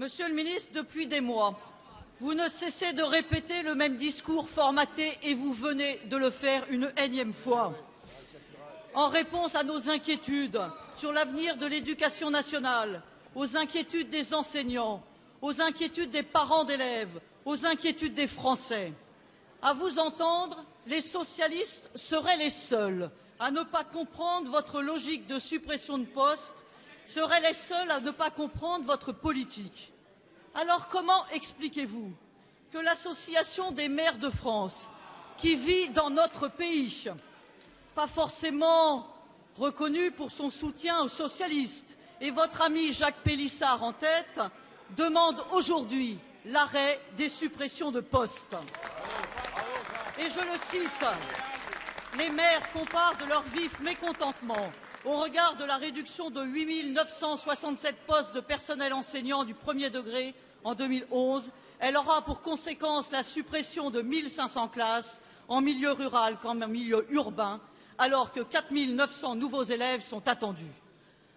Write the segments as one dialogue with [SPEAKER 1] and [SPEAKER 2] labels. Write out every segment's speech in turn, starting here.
[SPEAKER 1] Monsieur le ministre, depuis des mois, vous ne cessez de répéter le même discours formaté et vous venez de le faire une énième fois. En réponse à nos inquiétudes sur l'avenir de l'éducation nationale, aux inquiétudes des enseignants, aux inquiétudes des parents d'élèves, aux inquiétudes des Français. À vous entendre, les socialistes seraient les seuls à ne pas comprendre votre logique de suppression de postes, seraient les seuls à ne pas comprendre votre politique. Alors comment expliquez-vous que l'Association des maires de France, qui vit dans notre pays, pas forcément reconnue pour son soutien aux socialistes, et votre ami Jacques Pélissard en tête, demande aujourd'hui l'arrêt des suppressions de postes? Et je le cite, les maires font part de leur vif mécontentement au regard de la réduction de 8 967 postes de personnel enseignant du premier degré en 2011. Elle aura pour conséquence la suppression de 1 500 classes en milieu rural comme en milieu urbain, alors que 4 900 nouveaux élèves sont attendus.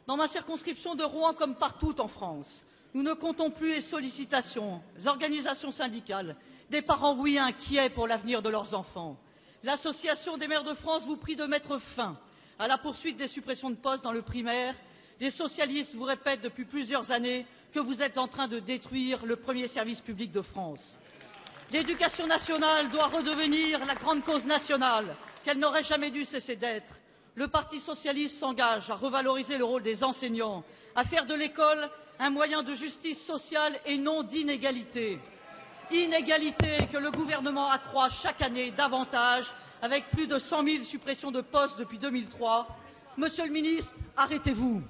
[SPEAKER 1] Dans ma circonscription de Rouen, comme partout en France, nous ne comptons plus les sollicitations, les organisations syndicales, des parents oui inquiets pour l'avenir de leurs enfants. L'Association des maires de France vous prie de mettre fin à la poursuite des suppressions de postes dans le primaire. Les socialistes vous répètent depuis plusieurs années que vous êtes en train de détruire le premier service public de France. L'éducation nationale doit redevenir la grande cause nationale qu'elle n'aurait jamais dû cesser d'être. Le Parti socialiste s'engage à revaloriser le rôle des enseignants, à faire de l'école un moyen de justice sociale et non d'inégalité. Inégalité que le gouvernement accroît chaque année davantage, avec plus de 100 000 suppressions de postes depuis 2003. Monsieur le ministre, arrêtez-vous.